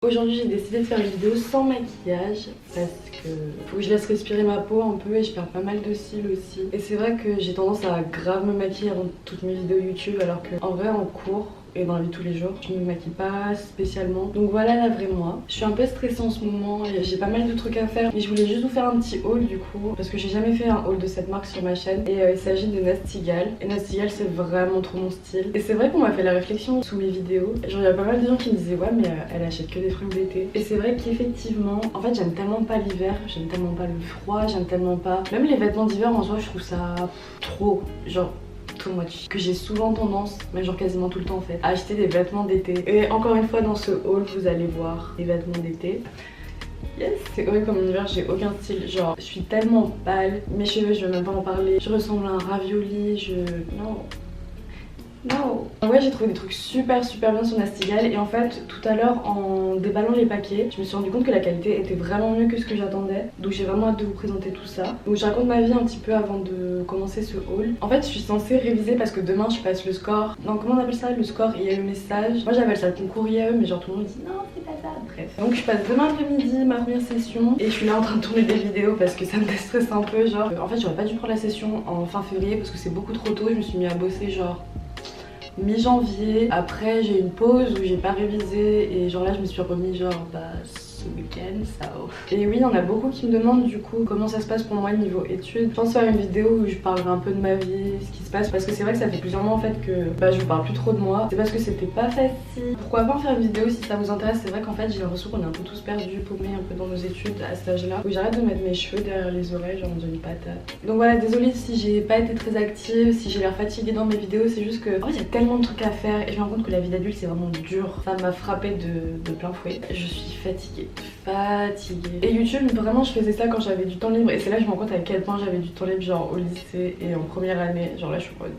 Aujourd'hui j'ai décidé de faire une vidéo sans maquillage parce que faut que je laisse respirer ma peau un peu et je perds pas mal de cils aussi. Et c'est vrai que j'ai tendance à grave me maquiller avant toutes mes vidéos YouTube alors que en vrai en cours et dans la vie de tous les jours je me maquille pas spécialement. Donc voilà la vraie moi. Je suis un peu stressée en ce moment et j'ai pas mal de trucs à faire, mais je voulais juste vous faire un petit haul du coup parce que j'ai jamais fait un haul de cette marque sur ma chaîne et il s'agit de Nasty Gal. Et Nasty Gal c'est vraiment trop mon style et c'est vrai qu'on m'a fait la réflexion sous mes vidéos. Genre il y a pas mal de gens qui me disaient ouais mais elle achète que des fringues d'été. Et c'est vrai qu'effectivement en fait j'aime tellement pas l'hiver, j'aime tellement pas le froid, j'aime tellement pas même les vêtements d'hiver en soi, je trouve ça trop genre too much, que j'ai souvent tendance, mais genre quasiment tout le temps en fait, à acheter des vêtements d'été. Et encore une fois dans ce haul vous allez voir des vêtements d'été. Yes, c'est horrible comme hiver, j'ai aucun style, genre je suis tellement pâle, mes cheveux je vais même pas en parler, je ressemble à un ravioli, non. Ouais, j'ai trouvé des trucs super bien sur Nasty Gal et en fait tout à l'heure en déballant les paquets je me suis rendu compte que la qualité était vraiment mieux que ce que j'attendais, donc j'ai vraiment hâte de vous présenter tout ça. Donc je raconte ma vie un petit peu avant de commencer ce haul. En fait je suis censée réviser parce que demain je passe le score, non comment on appelle ça, le score IAE message, moi j'appelle ça le concours IAE mais genre tout le monde dit non c'est pas ça, bref. Donc je passe demain après-midi ma première session et je suis là en train de tourner des vidéos parce que ça me déstresse un peu, genre en fait j'aurais pas dû prendre la session en fin février parce que c'est beaucoup trop tôt, je me suis mis à bosser genre mi-janvier. Après j'ai une pause où j'ai pas révisé et genre là je me suis remis genre ce week-end ça. Et oui, il y en a beaucoup qui me demandent du coup comment ça se passe pour moi niveau études. Je pense faire une vidéo où je parlerai un peu de ma vie, ce qui se passe, parce que c'est vrai que ça fait plusieurs mois en fait que je vous parle plus trop de moi. C'est parce que c'était pas facile. Pourquoi pas en faire une vidéo si ça vous intéresse. C'est vrai qu'en fait j'ai l'impression qu'on est un peu tous perdus, paumés un peu dans nos études à cet âge là. Donc j'arrête de mettre mes cheveux derrière les oreilles, genre on dirait une patate. Donc voilà, désolée si j'ai pas été très active, si j'ai l'air fatiguée dans mes vidéos, c'est juste que en fait il y a tellement de trucs à faire et je me rends compte que la vie d'adulte c'est vraiment dur. Ça m'a frappé de plein fouet. Je suis fatiguée. Et YouTube vraiment je faisais ça quand j'avais du temps libre et c'est là que je me rends compte à quel point j'avais du temps libre genre au lycée et en première année, genre là je suis en mode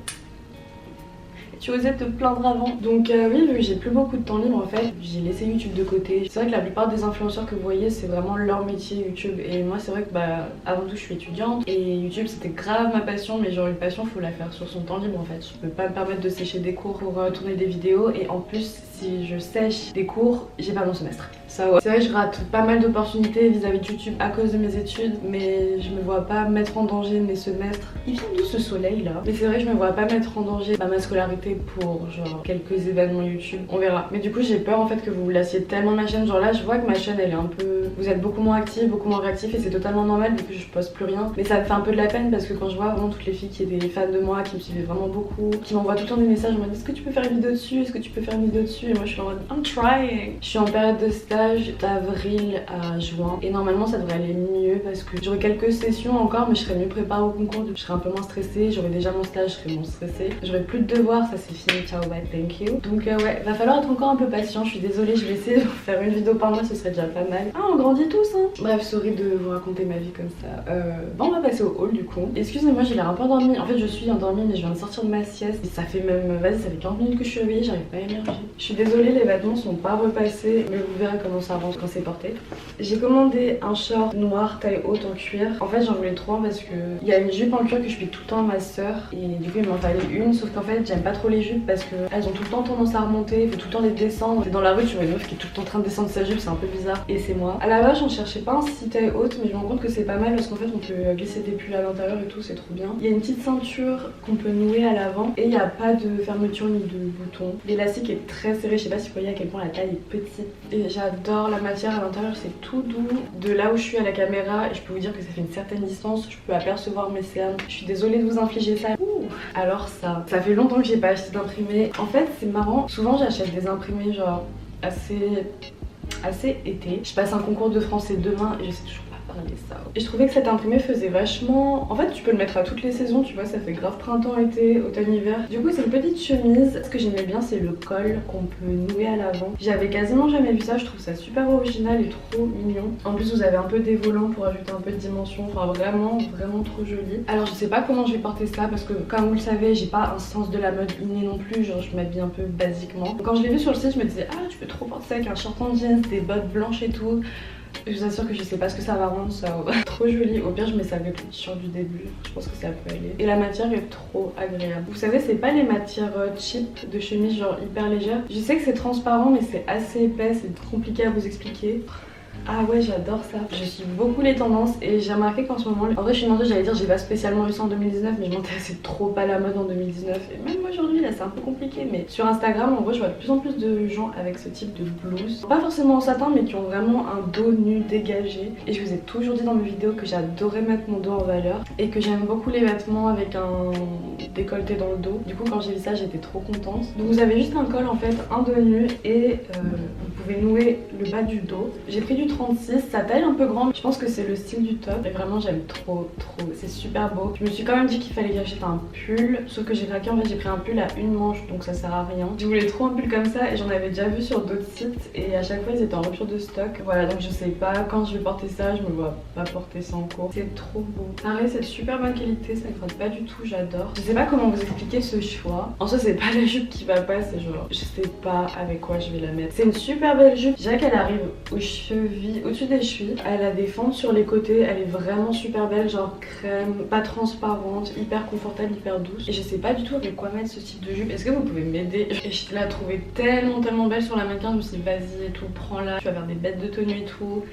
tu osais te plaindre avant. Donc oui, vu que j'ai plus beaucoup de temps libre en fait, j'ai laissé YouTube de côté. C'est vrai que la plupart des influenceurs que vous voyez c'est vraiment leur métier YouTube et moi c'est vrai que avant tout je suis étudiante et YouTube c'était grave ma passion, mais genre une passion faut la faire sur son temps libre en fait. Je peux pas me permettre de sécher des cours pour tourner des vidéos et en plus si je sèche des cours j'ai pas mon semestre. Ça ouais. C'est vrai que je rate pas mal d'opportunités vis-à-vis de YouTube à cause de mes études, mais je me vois pas mettre en danger mes semestres. Il vient d'où ce soleil là? Mais c'est vrai que je me vois pas mettre en danger ma scolarité pour genre quelques événements YouTube, on verra. Mais du coup j'ai peur en fait que vous vous lassiez tellement de ma chaîne, genre là je vois que ma chaîne elle est un peu, vous êtes beaucoup moins actifs, beaucoup moins réactifs et c'est totalement normal vu que je poste plus rien. Mais ça me fait un peu de la peine parce que quand je vois vraiment toutes les filles qui étaient fans de moi, qui me suivaient vraiment beaucoup, qui m'envoient tout le temps des messages en mode est-ce que tu peux faire une vidéo dessus, est-ce que tu peux faire une vidéo dessus, et moi je suis en mode I'm trying. Je suis en période de stage d'avril à juin et normalement ça devrait aller mieux parce que j'aurai quelques sessions encore mais je serai mieux préparée au concours, je serai un peu moins stressée, j'aurai déjà mon stage, je serai moins stressée, j'aurai plus de devoirs, ça c'est fini, ciao bye thank you. Donc ouais, va falloir être encore un peu patient, je suis désolée, je vais essayer de faire une vidéo par mois, ce serait déjà pas mal. Ah on grandit tous hein. Bref, sorry de vous raconter ma vie comme ça. Bon on va passer au haul du coup. Excusez-moi j'ai l'air un peu endormie, en fait je suis endormie mais je viens de sortir de ma sieste et ça fait même, vas-y ça fait 40 minutes que je suis réveillée, j'arrive pas à émerger. Je suis désolée, les vêtements sont pas repassés mais vous verrez comment ça avance quand c'est porté. J'ai commandé un short noir taille haute en cuir. En fait j'en voulais trop parce que il y a une jupe en cuir que je pique tout le temps à ma soeur et du coup il m'en fallait une, sauf qu'en fait j'aime pas trop les jupes parce que elles ont tout le temps tendance à remonter, il faut tout le temps les descendre. T'es dans la rue, tu vois une meuf qui est tout le temps en train de descendre sa jupe, c'est un peu bizarre et c'est moi. À la base j'en cherchais pas un si taille haute mais je me rends compte que c'est pas mal parce qu'en fait on peut glisser des pulls à l'intérieur et tout, c'est trop bien. Il y a une petite ceinture qu'on peut nouer à l'avant et il n'y a pas de fermeture ni de bouton. L'élastique est très serré, je sais pas si vous voyez à quel point la taille est petite et j'adore la matière à l'intérieur, c'est tout doux. De là où je suis à la caméra, et je peux vous dire que ça fait une certaine distance, je peux apercevoir mes cernes. Je suis désolée de vous infliger ça. Ouh. Alors ça fait longtemps que j'ai pas acheté d'imprimé. En fait c'est marrant, souvent j'achète des imprimés genre assez été. Je passe un concours de français demain et je sais toujours pas parler ça. Et je trouvais que cet imprimé faisait vachement... En fait tu peux le mettre à toutes les saisons, tu vois, ça fait grave printemps, été, automne, hiver. Du coup c'est une petite chemise. Ce que j'aimais bien c'est le col qu'on peut nouer à l'avant. J'avais quasiment jamais vu ça, je trouve ça super original et trop mignon. En plus vous avez un peu des volants pour ajouter un peu de dimension, enfin vraiment trop joli. Alors je sais pas comment je vais porter ça parce que comme vous le savez j'ai pas un sens de la mode inné non plus, genre je m'habille un peu basiquement. Quand je l'ai vu sur le site je me disais ah tu peux trop porter ça avec un short en jeans, des bottes blanches et tout. Je vous assure que je sais pas ce que ça va rendre, ça trop joli. Au pire je mets ça avec le t-shirt du début, je pense que ça peut aller. Et la matière est trop agréable. Vous savez, c'est pas les matières cheap de chemise genre hyper légères. Je sais que c'est transparent mais c'est assez épais, c'est compliqué à vous expliquer. Ah ouais, j'adore ça. Je suis beaucoup les tendances et j'ai remarqué qu'en ce moment, en vrai je suis menteuse, j'allais dire j'ai pas spécialement vu ça en 2019 mais je m'intéressais trop à la mode en 2019 et même aujourd'hui là c'est un peu compliqué, mais sur Instagram en vrai je vois de plus en plus de gens avec ce type de blouse, pas forcément en satin mais qui ont vraiment un dos nu dégagé. Et je vous ai toujours dit dans mes vidéos que j'adorais mettre mon dos en valeur et que j'aime beaucoup les vêtements avec un décolleté dans le dos. Du coup quand j'ai vu ça j'étais trop contente. Donc vous avez juste un col en fait, un dos nu et vous pouvez nouer le bas du dos. J'ai pris du 36, sa taille un peu grande, je pense que c'est le style du top et vraiment j'aime trop, c'est super beau. Je me suis quand même dit qu'il fallait que j'achète un pull, sauf que j'ai craqué, en fait j'ai pris un pull à une manche donc ça sert à rien. Je voulais trop un pull comme ça et j'en avais déjà vu sur d'autres sites et à chaque fois ils étaient en rupture de stock. Voilà, donc je sais pas quand je vais porter ça, je me vois pas porter ça en cours. C'est trop beau. Pareil, c'est de super bonne qualité, ça ne gratte pas du tout, j'adore. Je sais pas comment vous expliquer ce choix. En soi c'est pas la jupe qui va pas, c'est genre je sais pas avec quoi je vais la mettre. C'est une super belle jupe, je dirais qu'elle arrive aux chevilles, au-dessus des chevilles. Elle a des fentes sur les côtés, elle est vraiment super belle, genre crème, pas transparente, hyper confortable, hyper douce. Et je sais pas du tout avec quoi mettre ce type de jupe. Est-ce que vous pouvez m'aider? Et je la trouvais tellement belle sur la mannequin, je me suis dit vas-y et tout, prends-la, tu vas faire des bêtes de tenue et tout.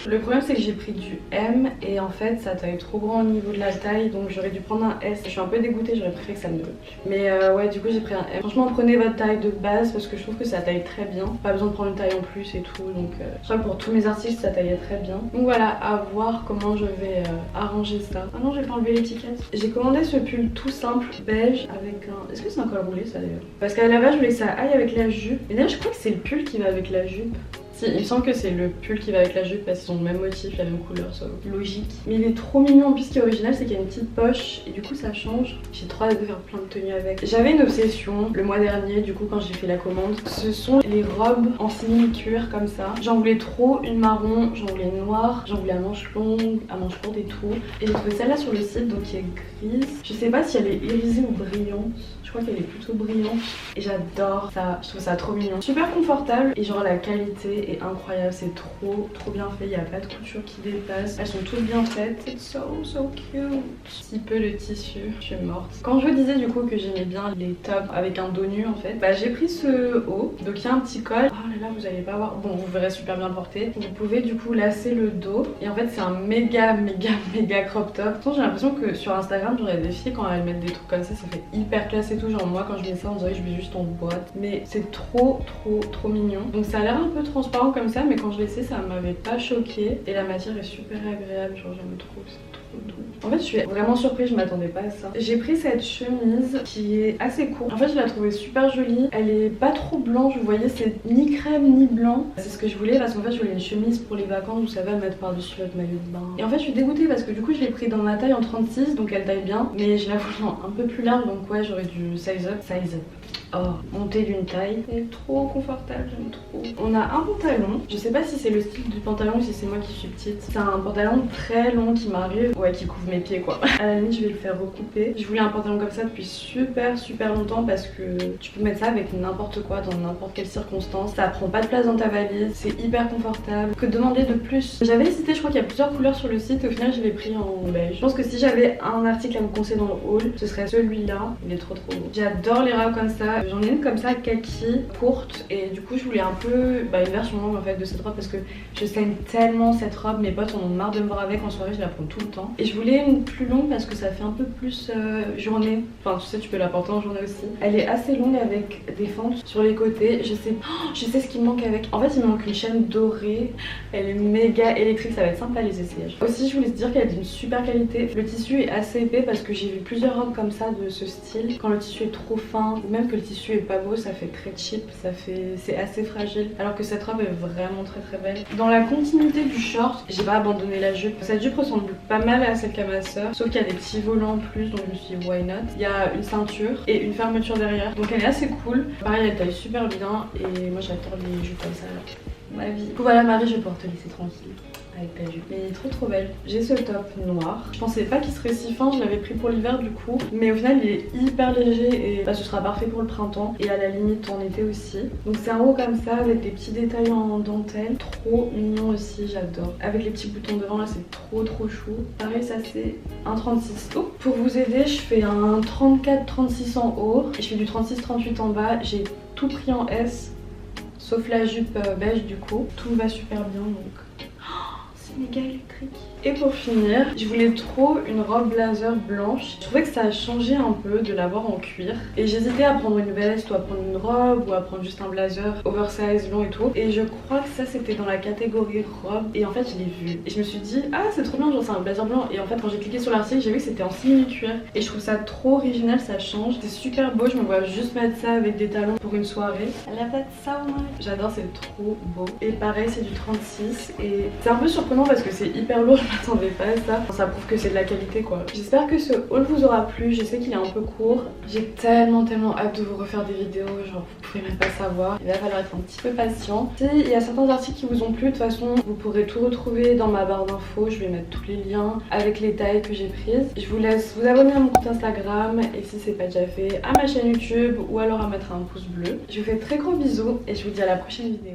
Le problème c'est que j'ai pris du M et en fait sa taille est trop grand au niveau de la taille, donc j'aurais dû prendre un S. Je suis un peu dégoûtée, j'aurais préféré que ça me donne. Mais ouais, du coup j'ai pris un M. Franchement prenez votre taille de base parce que je trouve que ça taille très bien. Pas besoin de prendre une taille en plus et tout, donc je crois que pour tous mes articles ça taillait très bien. Donc voilà, à voir comment je vais arranger ça. Ah non, j'ai pas enlevé l'étiquette. J'ai commandé ce pull tout simple beige avec un... Est-ce que c'est un col roulé ça d'ailleurs? Parce qu'à la base je voulais que ça aille avec la jupe. Et d'ailleurs je crois que c'est le pull qui va avec la jupe. Si, il me semble que c'est le pull qui va avec la jupe parce qu'ils ont le même motif, la même couleur, ça logique. Mais il est trop mignon. En plus, ce qui est original, c'est qu'il y a une petite poche et du coup, ça change. J'ai trop hâte de faire plein de tenues avec. J'avais une obsession le mois dernier, du coup, quand j'ai fait la commande. Ce sont les robes en simili-cuir comme ça. J'en voulais trop, une marron, j'en voulais une noire, j'en voulais à manches longues, à manches courtes et tout. Et j'ai trouvé celle-là sur le site, donc qui est grise. Je sais pas si elle est irisée ou brillante. Je crois qu'elle est plutôt brillante et j'adore ça, je trouve ça trop mignon. Super confortable et genre la qualité est incroyable, c'est trop bien fait, il n'y a pas de couture qui dépasse. Elles sont toutes bien faites, c'est so cute. Si peu le tissu, je suis morte. Quand je vous disais du coup que j'aimais bien les tops avec un dos nu en fait, bah j'ai pris ce haut, donc il y a un petit col. Oh là là, vous allez pas voir, bon vous verrez super bien le porter. Vous pouvez du coup lasser le dos et en fait c'est un méga crop top. J'ai l'impression que sur Instagram j'aurais des filles quand elles mettent des trucs comme ça fait hyper classe et tout, genre moi quand je mets ça on dirait que je vais juste en boîte, mais c'est trop mignon. Donc ça a l'air un peu transparent comme ça, mais quand je l'ai essayé ça m'avait pas choqué et la matière est super agréable, genre j'aime trop, c'est trop doux. En fait je suis vraiment surprise, je m'attendais pas à ça. J'ai pris cette chemise qui est assez courte, en fait je la trouvais super jolie, elle est pas trop blanche, vous voyez, c'est ni crème ni blanc, c'est ce que je voulais parce qu'en fait je voulais une chemise pour les vacances, vous savez, à mettre par dessus votre maillot de bain. Et en fait je suis dégoûtée parce que du coup je l'ai pris dans ma taille en 36, donc elle taille bien, mais je la voulais un peu plus large, donc ouais j'aurais dû size up. Oh, monter d'une taille, c'est trop confortable, j'aime trop. On a un pantalon, je sais pas si c'est le style du pantalon ou si c'est moi qui suis petite. C'est un pantalon très long qui m'arrive, ouais, qui couvre mes pieds quoi. À la limite je vais le faire recouper. Je voulais un pantalon comme ça depuis super longtemps parce que tu peux mettre ça avec n'importe quoi dans n'importe quelle circonstance. Ça prend pas de place dans ta valise, c'est hyper confortable. Que demander de plus? J'avais hésité, je crois qu'il y a plusieurs couleurs sur le site, au final je l'ai pris en beige. Je pense que si j'avais un article à vous conseiller dans le haul, ce serait celui-là. Il est trop beau. J'adore les robes comme ça. J'en ai une comme ça kaki courte et du coup je voulais un peu une version longue en fait de cette robe parce que je saigne tellement cette robe, mes potes en ont marre de me voir avec, en soirée je la prends tout le temps. Et je voulais une plus longue parce que ça fait un peu plus journée, enfin tu sais tu peux la porter en journée aussi. Elle est assez longue avec des fentes sur les côtés, je sais ce qui me manque avec. En fait il me manque une chaîne dorée, elle est méga électrique, ça va être simple à les essayer. Aussi je voulais te dire qu'elle est d'une super qualité, le tissu est assez épais parce que j'ai vu plusieurs robes comme ça de ce style. Quand le tissu est trop fin ou même que le tissu est pas beau, ça fait très cheap, c'est assez fragile, alors que cette robe est vraiment très belle. Dans la continuité du short, j'ai pas abandonné la jupe. Cette jupe ressemble pas mal à celle qu'a ma soeur, sauf qu'il y a des petits volants en plus, donc je me suis dit why not. Il y a une ceinture et une fermeture derrière, donc elle est assez cool. Pareil, elle taille super bien et moi j'adore les jupes comme ça, ma vie. Du coup voilà Marie, je vais pouvoir te laisser tranquille. avec la jupe. Mais il est trop belle. J'ai ce top noir. Je pensais pas qu'il serait si fin, je l'avais pris pour l'hiver du coup. Mais au final il est hyper léger et ce sera parfait pour le printemps et à la limite en été aussi. Donc c'est un haut comme ça avec des petits détails en dentelle. Trop mignon aussi, j'adore. Avec les petits boutons devant là, c'est trop chou. Pareil, ça c'est un 36. Oh, pour vous aider, je fais un 34-36 en haut et je fais du 36-38 en bas. J'ai tout pris en S sauf la jupe beige du coup. Tout va super bien donc. C'est méga électrique. Et pour finir, je voulais trop une robe blazer blanche. Je trouvais que ça a changé un peu de l'avoir en cuir. Et j'hésitais à prendre une veste ou à prendre une robe ou à prendre juste un blazer oversize long et tout. Et je crois que ça c'était dans la catégorie robe. Et en fait je l'ai vu. Et je me suis dit ah c'est trop bien, genre c'est un blazer blanc. Et en fait quand j'ai cliqué sur l'article j'ai vu que c'était en simili-cuir. Et je trouve ça trop original, ça change. C'est super beau, je me vois juste mettre ça avec des talons pour une soirée. I love that so much. J'adore, c'est trop beau. Et pareil c'est du 36. Et c'est un peu surprenant parce que c'est hyper lourd. Je m'attendais pas à ça. Ça prouve que c'est de la qualité quoi. J'espère que ce haul vous aura plu. Je sais qu'il est un peu court. J'ai tellement hâte de vous refaire des vidéos. Genre vous pouvez même pas savoir. Il va falloir être un petit peu patient. S'il y a certains articles qui vous ont plu, de toute façon vous pourrez tout retrouver dans ma barre d'infos. Je vais mettre tous les liens avec les tailles que j'ai prises. Je vous laisse vous abonner à mon compte Instagram et si c'est pas déjà fait à ma chaîne YouTube ou alors à mettre un pouce bleu. Je vous fais très gros bisous et je vous dis à la prochaine vidéo.